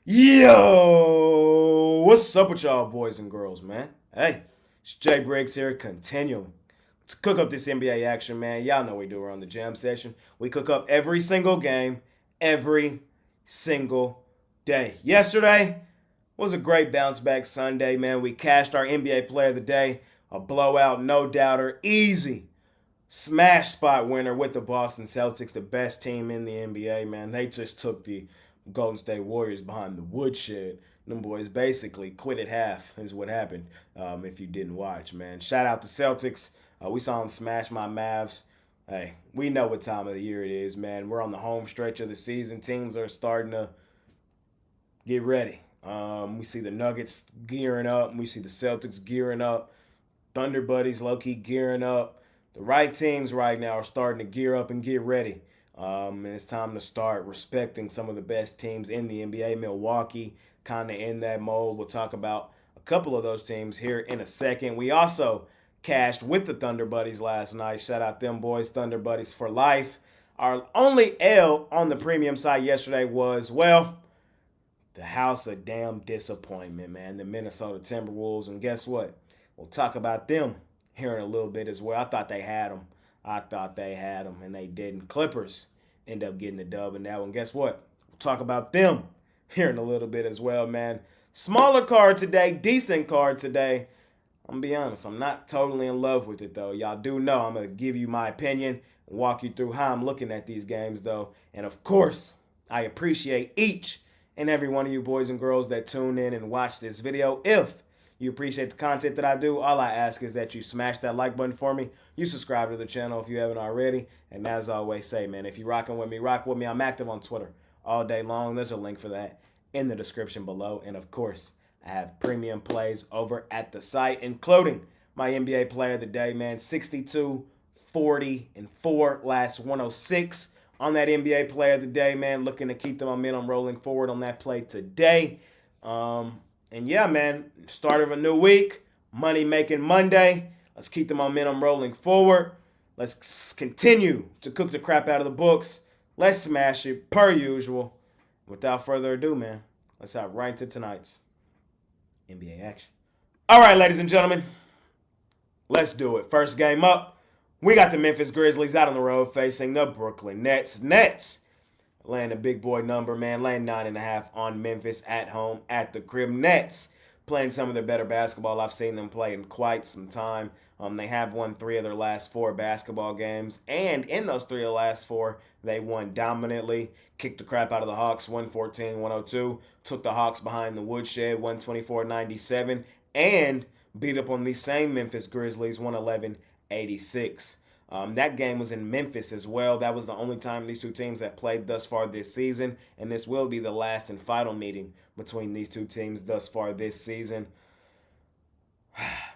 Yo, what's up with y'all boys and girls, man? Hey, it's Jay Briggs here, continuing to cook up this NBA action, man. Y'all know we do around the jam session. We cook up every single game, every single day. Yesterday was a great bounce back Sunday, man. We cashed our NBA Player of the Day, a blowout, no doubter, easy smash spot winner with the Boston Celtics, the best team in the NBA, man. They just took the Golden State Warriors behind the woodshed. Them boys basically quit at half, is what happened. If you didn't watch, man. Shout out to Celtics. We saw them smash my Mavs. Hey, we know what time of the year it is, man. We're on the home stretch of the season. Teams are starting to get ready. We see the Nuggets gearing up. We see the Celtics gearing up. Thunder Buddies low key gearing up. The right teams right now are starting to gear up and get ready. And it's time to start respecting some of the best teams in the NBA. Milwaukee, kind of in that mode. We'll talk about a couple of those teams here in a second. We also cashed with the Thunder Buddies last night. Shout out them boys, Thunder Buddies for life. Our only L on the premium side yesterday was, well, the house of damn disappointment, man. The Minnesota Timberwolves. And guess what? We'll talk about them here in a little bit as well. I thought they had them. And they didn't. Clippers end up getting the dub in that one. Guess what? We'll talk about them here in a little bit as well, man. Smaller card today, decent card today. I'm going to be honest, I'm not totally in love with it, though. Y'all do know I'm going to give you my opinion and walk you through how I'm looking at these games, though. And, of course, I appreciate each and every one of you boys and girls that tune in and watch this video. If you appreciate the content that I do, all I ask is that you smash that like button for me. You subscribe to the channel if you haven't already. And as I always say, man, if you're rocking with me, rock with me. I'm active on Twitter all day long. There's a link for that in the description below. And, of course, I have premium plays over at the site, including my NBA Player of the Day, man. 62, 40, and 4, last 106 on that NBA Player of the Day, man. Looking to keep the momentum rolling forward on that play today. And yeah, man, start of a new week, money making Monday. Let's keep the momentum rolling forward. Let's continue to cook the crap out of the books. Let's smash it per usual. Without further ado, man, let's hop right into tonight's NBA action. All right, ladies and gentlemen, let's do it. First game up, we got the Memphis Grizzlies out on the road facing the Brooklyn Nets. Nets laying a big boy number, man. Laying 9.5 on Memphis at home at the crib. Nets playing some of their better basketball I've seen them play in quite some time. They have won 3 of their last 4 basketball games. And in those 3 of the last 4, they won dominantly. Kicked the crap out of the Hawks, 114-102. Took the Hawks behind the woodshed, 124-97. And beat up on these same Memphis Grizzlies, 111-86. That game was in Memphis as well. That was the only time these two teams have played thus far this season, and this will be the last and final meeting between these two teams thus far this season.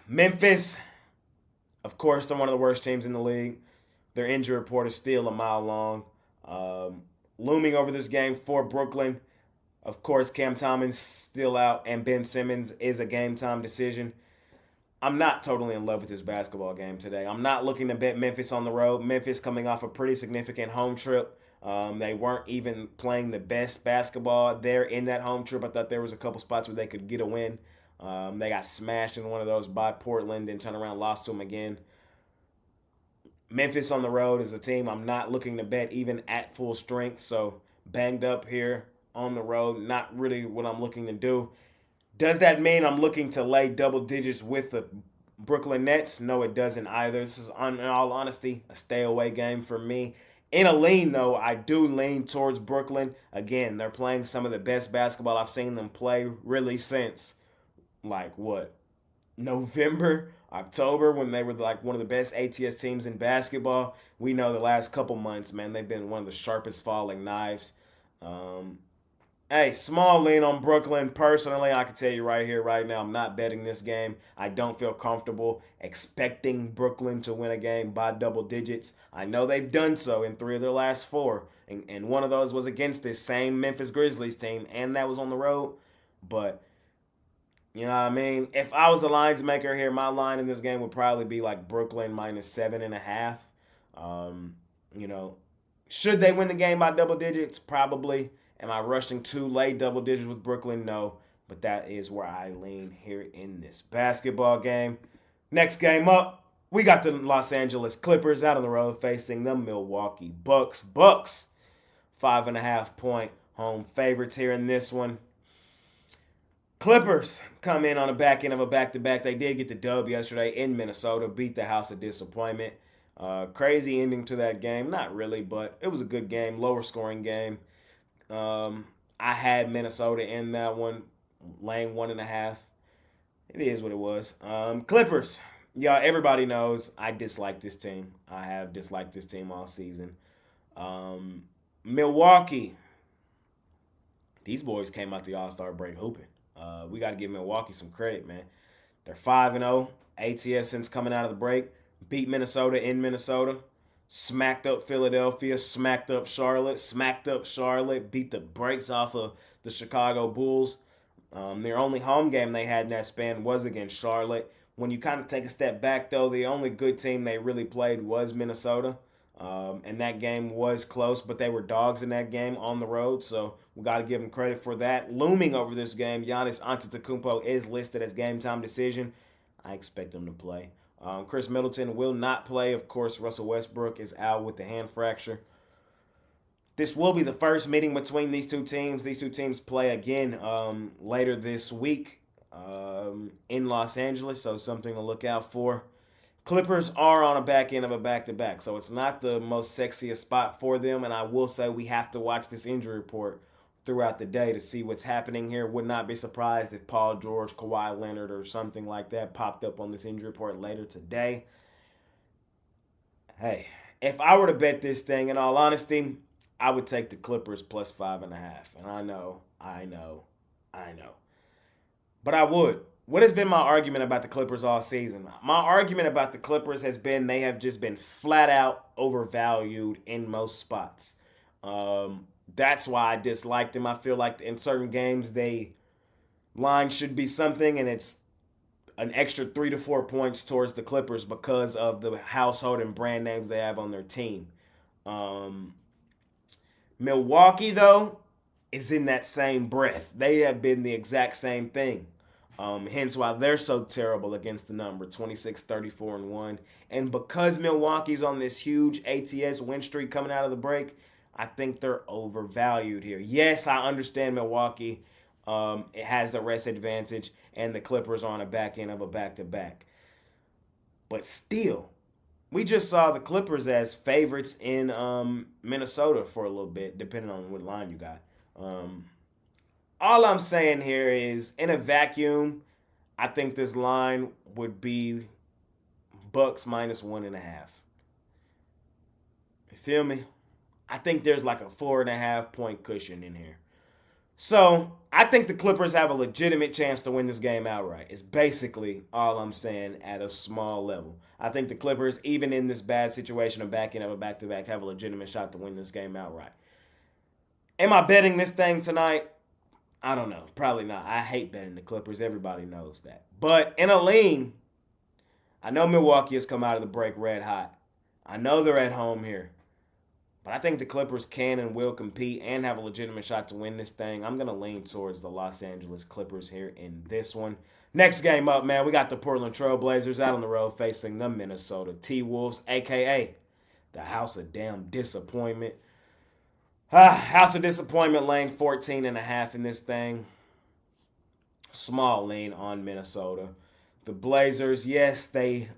Memphis, of course, they're one of the worst teams in the league. Their injury report is still a mile long. Looming over this game for Brooklyn, of course, Cam Thomas still out, and Ben Simmons is a game-time decision. I'm not totally in love with this basketball game today. I'm not looking to bet Memphis on the road. Memphis coming off a pretty significant home trip. They weren't even playing the best basketball there in that home trip. I thought there was a couple spots where they could get a win. They got smashed in one of those by Portland, then turned around and lost to them again. Memphis on the road is a team I'm not looking to bet even at full strength. So banged up here on the road, not really what I'm looking to do. Does that mean I'm looking to lay double digits with the Brooklyn Nets? No, it doesn't either. This is, in all honesty, a stay-away game for me. In a lean, though, I do lean towards Brooklyn. Again, they're playing some of the best basketball I've seen them play really since, November, October, when they were like one of the best ATS teams in basketball. We know the last couple months, man, they've been one of the sharpest falling knives. Hey, small lean on Brooklyn. Personally, I can tell you right here, right now, I'm not betting this game. I don't feel comfortable expecting Brooklyn to win a game by double digits. I know they've done so in 3 of their last 4, and one of those was against this same Memphis Grizzlies team, and that was on the road. But, you know what I mean? If I was the lines maker here, my line in this game would probably be like Brooklyn minus 7.5. You know, should they win the game by double digits? Probably. Am I rushing to late double digits with Brooklyn? No, but that is where I lean here in this basketball game. Next game up, we got the Los Angeles Clippers out on the road facing the Milwaukee Bucks. Bucks, 5.5 point home favorites here in this one. Clippers come in on the back end of a back-to-back. They did get the dub yesterday in Minnesota, beat the House of Disappointment. Crazy ending to that game. Not really, but it was a good game, lower scoring game. I had Minnesota in that one, laying 1.5. It is what it was. Clippers. Yeah, everybody knows I dislike this team. I have disliked this team all season. Milwaukee. These boys came out the All-Star break hooping. We got to give Milwaukee some credit, man. They're 5-0 ATS since coming out of the break. Beat Minnesota in Minnesota. Smacked up Philadelphia. Smacked up Charlotte. Smacked up Charlotte. Beat the brakes off of the Chicago Bulls. Their only home game they had in that span was against Charlotte. When you kind of take a step back, though, the only good team they really played was Minnesota. And that game was close, but they were dogs in that game on the road, so we got to give them credit for that. Looming over this game, Giannis Antetokounmpo is listed as game-time decision. I expect him to play. Chris Middleton will not play. Of course, Russell Westbrook is out with the hand fracture. This will be the first meeting between these two teams. These two teams play again later this week in Los Angeles, so something to look out for. Clippers are on a back end of a back-to-back, so it's not the most sexiest spot for them, and I will say we have to watch this injury report throughout the day to see what's happening here. Would not be surprised if Paul George, Kawhi Leonard, or something like that popped up on this injury report later today. Hey, if I were to bet this thing, in all honesty, I would take the Clippers plus 5.5, and I know. But I would. What has been my argument about the Clippers all season? My argument about the Clippers has been they have just been flat out overvalued in most spots. That's why I dislike them. I feel like in certain games, line should be something, and it's an extra 3 to 4 points towards the Clippers because of the household and brand names they have on their team. Milwaukee, though, is in that same breath. They have been the exact same thing. Hence why they're so terrible against the number, 26, 34, and 1. And because Milwaukee's on this huge ATS win streak coming out of the break, I think they're overvalued here. Yes, I understand Milwaukee. It has the rest advantage, and the Clippers are on a back end of a back-to-back. But still, we just saw the Clippers as favorites in Minnesota for a little bit, depending on what line you got. All I'm saying here is, in a vacuum, I think this line would be Bucks minus 1.5. You feel me? I think there's like a 4.5 point cushion in here. So, I think the Clippers have a legitimate chance to win this game outright. It's basically all I'm saying at a small level. I think the Clippers, even in this bad situation of back end of a back-to-back, have a legitimate shot to win this game outright. Am I betting this thing tonight? I don't know. Probably not. I hate betting the Clippers. Everybody knows that. But in a lean, I know Milwaukee has come out of the break red hot. I know they're at home here. But I think the Clippers can and will compete and have a legitimate shot to win this thing. I'm going to lean towards the Los Angeles Clippers here in this one. Next game up, man, we got the Portland Trail Blazers out on the road facing the Minnesota T-Wolves, a.k.a. the House of Damn Disappointment. House of Disappointment laying 14.5 in this thing. Small lean on Minnesota. The Blazers, yes, they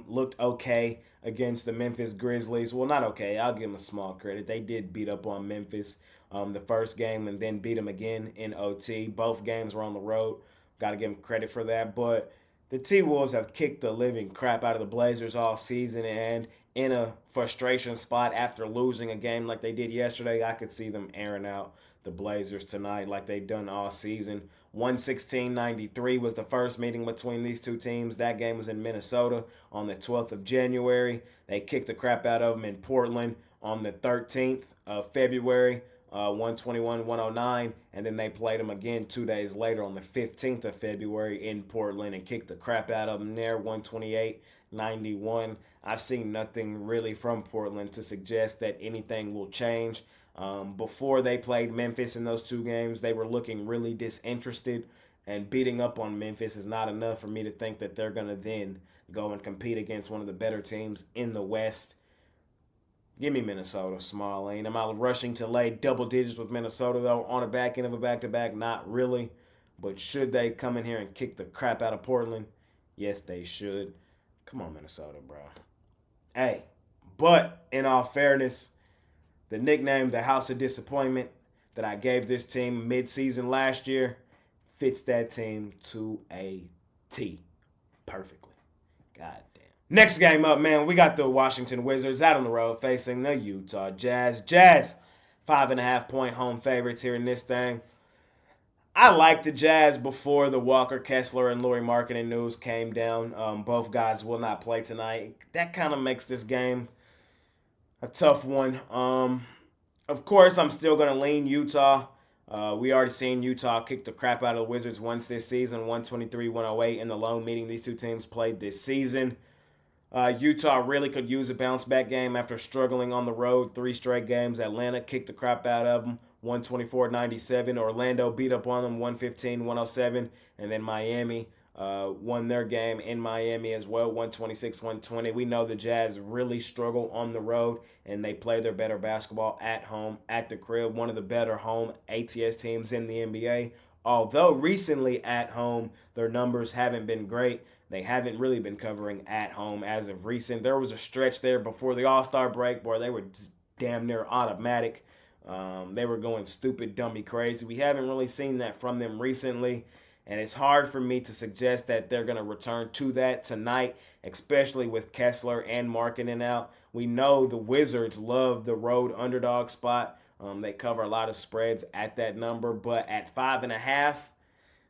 looked okay against the Memphis Grizzlies. Well, not okay. I'll give them a small credit. They did beat up on Memphis the first game and then beat them again in OT. Both games were on the road. Got to give them credit for that. But the T-Wolves have kicked the living crap out of the Blazers all season, and in a frustration spot after losing a game like they did yesterday, I could see them airing out the Blazers tonight like they've done all season. 116-93 was the first meeting between these two teams. That game was in Minnesota on the 12th of January. They kicked the crap out of them in Portland on the 13th of February, 121-109. And then they played them again 2 days later on the 15th of February in Portland and kicked the crap out of them there, 128-91. I've seen nothing really from Portland to suggest that anything will change. Before they played Memphis in those two games, they were looking really disinterested, and beating up on Memphis is not enough for me to think that they're going to then go and compete against one of the better teams in the West. Give me Minnesota, small lane. Am I rushing to lay double digits with Minnesota, though, on the back end of a back-to-back? Not really. But should they come in here and kick the crap out of Portland? Yes, they should. Come on, Minnesota, bro. Hey, but in all fairness, the nickname, the House of Disappointment, that I gave this team mid-season last year fits that team to a T perfectly. God damn. Next game up, man, we got the Washington Wizards out on the road facing the Utah Jazz. Jazz, 5.5-point home favorites here in this thing. I liked the Jazz before the Walker Kessler and Lauri Markkanen news came down. Both guys will not play tonight. That kind of makes this game a tough one. Of course, I'm still going to lean Utah. We already seen Utah kick the crap out of the Wizards once this season, 123-108 in the lone meeting these two teams played this season. Utah really could use a bounce-back game after struggling on the road 3 straight games. Atlanta kicked the crap out of them, 124-97. Orlando beat up on them, 115-107. And then Miami won their game in Miami as well, 126-120. We know the Jazz really struggle on the road, and they play their better basketball at home, at the crib. One of the better home ATS teams in the NBA. Although recently at home, their numbers haven't been great. They haven't really been covering at home as of recent. There was a stretch there before the All-Star break where they were damn near automatic. They were going stupid, dummy crazy. We haven't really seen that from them recently, and it's hard for me to suggest that they're going to return to that tonight, especially with Kessler and Markkanen out. We know the Wizards love the road underdog spot. They cover a lot of spreads at that number, but at 5.5,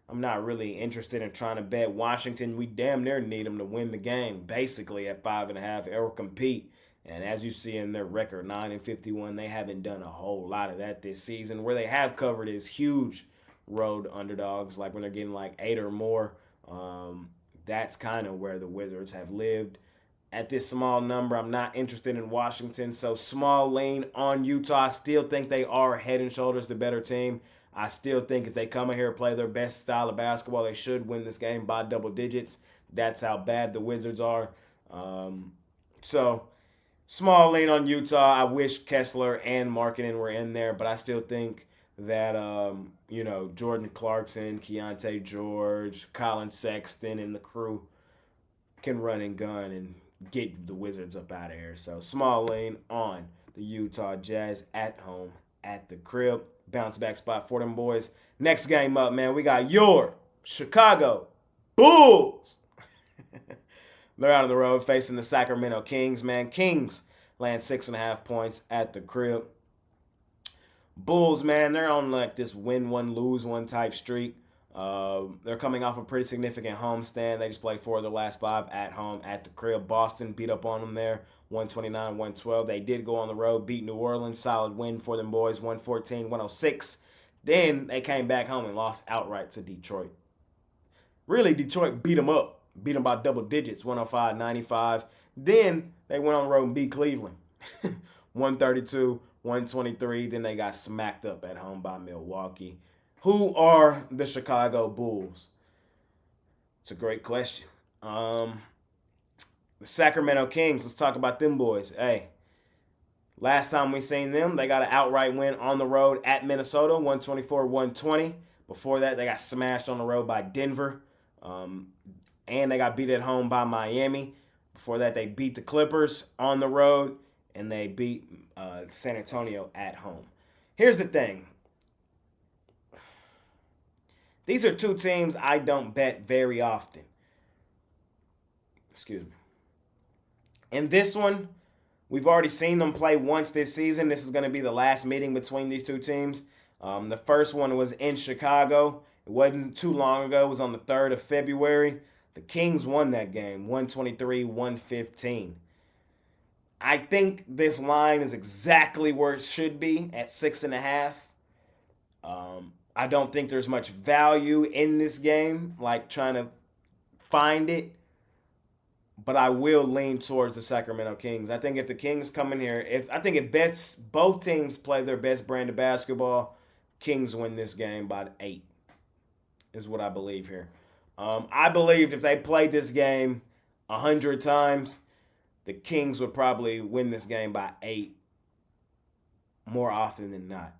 I'm not really interested in trying to bet Washington. We damn near need them to win the game, basically at 5.5 or compete. And as you see in their record, 9-51, they haven't done a whole lot of that this season. Where they have covered is huge road underdogs, like when they're getting like 8 or more. That's kind of where the Wizards have lived. At this small number, I'm not interested in Washington. So small lean on Utah. I still think they are head and shoulders the better team. I still think if they come in here and play their best style of basketball, they should win this game by double digits. That's how bad the Wizards are. So, small lean on Utah. I wish Kessler and Markkanen were in there, but I still think that, Jordan Clarkson, Keontae George, Colin Sexton, and the crew can run and gun and get the Wizards up out of here. So, small lean on the Utah Jazz at home at the crib. Bounce back spot for them boys. Next game up, man, we got your Chicago Bulls. They're out on the road facing the Sacramento Kings, man. Kings land 6.5 points at the crib. Bulls, man, they're on like this win one, lose one type streak. They're coming off a pretty significant homestand. They just played 4 of their last 5 at home at the crib. Boston beat up on them there, 129-112. They did go on the road, beat New Orleans. Solid win for them boys, 114-106. Then they came back home and lost outright to Detroit. Really, Detroit beat them up. Beat them by double digits, 105-95. Then they went on the road and beat Cleveland, 132-123. Then they got smacked up at home by Milwaukee. Who are the Chicago Bulls? It's a great question. The Sacramento Kings, let's talk about them boys. Hey, last time we seen them, they got an outright win on the road at Minnesota, 124-120. Before that, they got smashed on the road by Denver. And they got beat at home by Miami. Before that, they beat the Clippers on the road, and they beat San Antonio at home. Here's the thing. These are two teams I don't bet very often. Excuse me. In this one, we've already seen them play once this season. This is going to be the last meeting between these two teams. The first one was in Chicago. It wasn't too long ago. It was on the 3rd of February. The Kings won that game, 123-115. I think this line is exactly where it should be at 6.5. I don't think there's much value in this game, like trying to find it. but I will lean towards the Sacramento Kings. I think if the Kings come in here, if both teams play their best brand of basketball, Kings win this game by 8. Is what I believe here. I believed if they played this game 100 times, the Kings would probably win this game by 8 more often than not.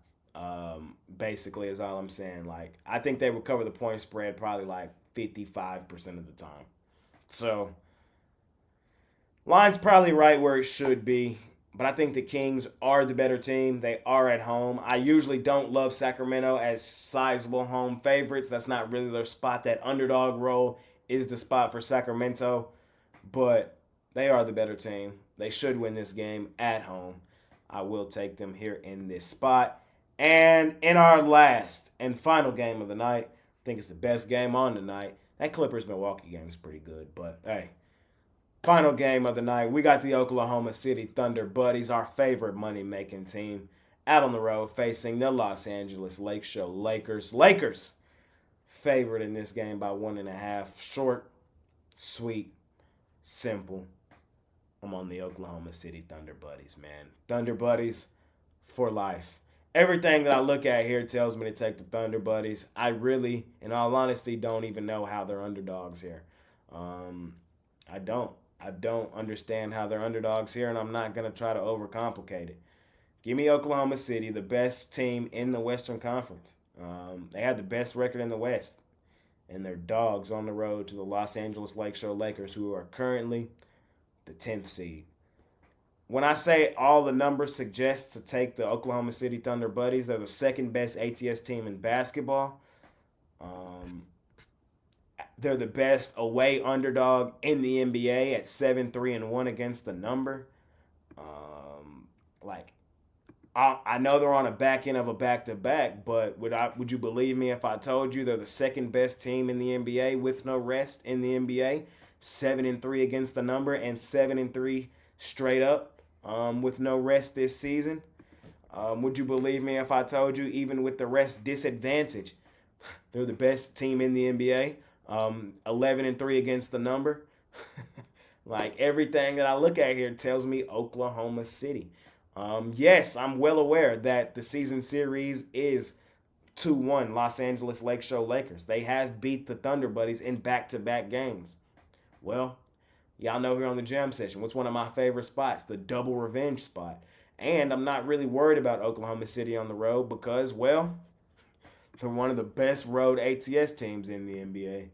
Basically, is all I'm saying. Like, I think they would cover the point spread probably like 55% of the time. So, line's probably right where it should be, but I think the Kings are the better team. They are at home. I usually don't love Sacramento as sizable home favorites. That's not really their spot. That underdog role is the spot for Sacramento, but they are the better team. They should win this game at home. I will take them here in this spot. And in our last and final game of the night, I think it's the best game on the night. That Clippers-Milwaukee game is pretty good, but hey. Final game of the night, we got the Oklahoma City Thunder Buddies, our favorite money-making team, out on the road facing the Los Angeles Lake Show Lakers. Lakers favored in this game by 1.5. Short, sweet, simple. I'm on the Oklahoma City Thunder Buddies, man. Thunder Buddies for life. Everything that I look at here tells me to take the Thunder Buddies. I really, in all honesty, don't even know how they're underdogs here. I don't. I don't understand how they're underdogs here, and I'm not going to try to overcomplicate it. Give me Oklahoma City, the best team in the Western Conference. They have the best record in the West, and they're dogs on the road to the Los Angeles Lake Show Lakers, who are currently the 10th seed. When I say all the numbers suggest to take the Oklahoma City Thunder Buddies, they're the second best ATS team in basketball. They're the best away underdog in the NBA at 7-3-1 against the number. I know they're on a back end of a back-to-back, but would you believe me if I told you they're the second best team in the NBA with no rest in the NBA? 7-3 against the number and 7-3 straight up with no rest this season. Would you believe me if I told you even with the rest disadvantage, they're the best team in the NBA? 11-3 against the number. Like everything that I look at here tells me Oklahoma City. Yes, I'm well aware that the season series is 2-1 Los Angeles Lake Show Lakers. They have beat the Thunder Buddies in back-to-back games. Well, y'all know here on the Jam Session, what's one of my favorite spots? The double revenge spot. And I'm not really worried about Oklahoma City on the road because, well, they're one of the best road ATS teams in the NBA.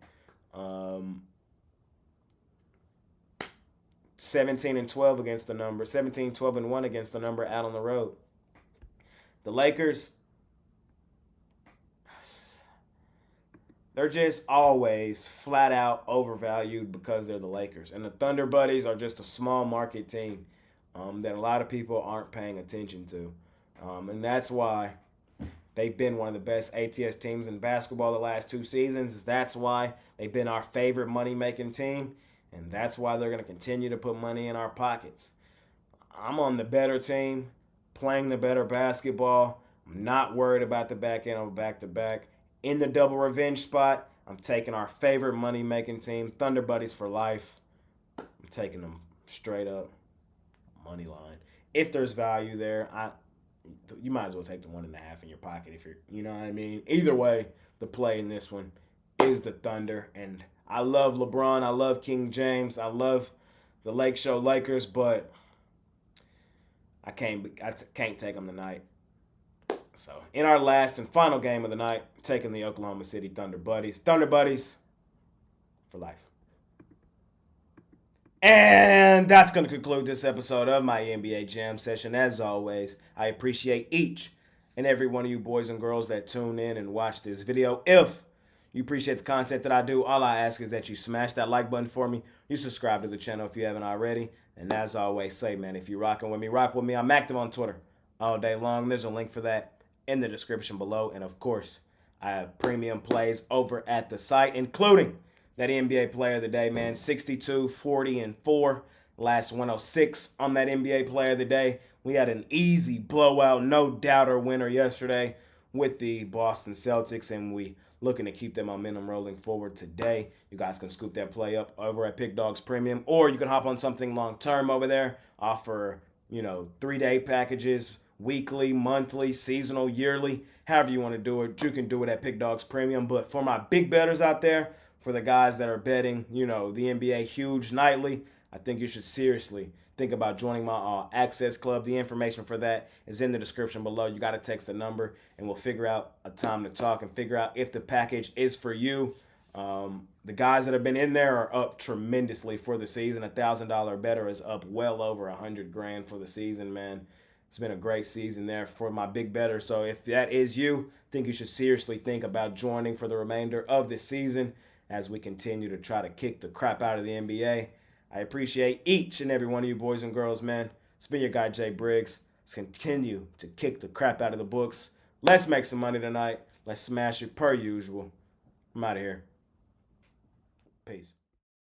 17-12 against the number, 17-12-1 against the number out on the road. The Lakers, they're just always flat out overvalued because they're the Lakers. And the Thunder Buddies are just a small market team that a lot of people aren't paying attention to. And that's why they've been one of the best ATS teams in basketball the last 2 seasons. That's why they've been our favorite money-making team. And that's why they're going to continue to put money in our pockets. I'm on the better team, playing the better basketball. I'm not worried about the back end of a back-to-back. In the double revenge spot, I'm taking our favorite money-making team, Thunder Buddies for life. I'm taking them straight up money line. If there's value there, you might as well take the 1.5 in your pocket if you're, you know what I mean? Either way, the play in this one is the Thunder. And I love LeBron. I love King James. I love the Lake Show Lakers, but I can't take them tonight. So, in our last and final game of the night, taking the Oklahoma City Thunder Buddies. Thunder Buddies for life. And that's going to conclude this episode of my NBA Jam Session. As always, I appreciate each and every one of you boys and girls that tune in and watch this video. If you appreciate the content that I do, all I ask is that you smash that like button for me. You subscribe to the channel if you haven't already. And as I always say, man, if you're rocking with me, rock with me. I'm active on Twitter all day long. There's a link for that in the description below. And, of course, I have premium plays over at the site, including that NBA Player of the Day, man. 62, 40, and 4. Last 106 on that NBA Player of the Day. We had an easy blowout, no doubter winner yesterday with the Boston Celtics, and we looking to keep that momentum rolling forward today, you guys can scoop that play up over at Pickdawgz Premium, or you can hop on something long term over there. Offer 3-day packages, weekly, monthly, seasonal, yearly, however you want to do it. You can do it at Pickdawgz Premium. But for my big bettors out there, for the guys that are betting, the NBA huge nightly, I think you should seriously think about joining my Access Club. The information for that is in the description below. You got to text the number, and we'll figure out a time to talk and figure out if the package is for you. The guys that have been in there are up tremendously for the season. $1,000 better is up well over $100,000 for the season, man. It's been a great season there for my big better. So if that is you, I think you should seriously think about joining for the remainder of this season as we continue to try to kick the crap out of the NBA. I appreciate each and every one of you boys and girls, man. It's been your guy, Jay Briggs. Let's continue to kick the crap out of the books. Let's make some money tonight. Let's smash it per usual. I'm out of here. Peace.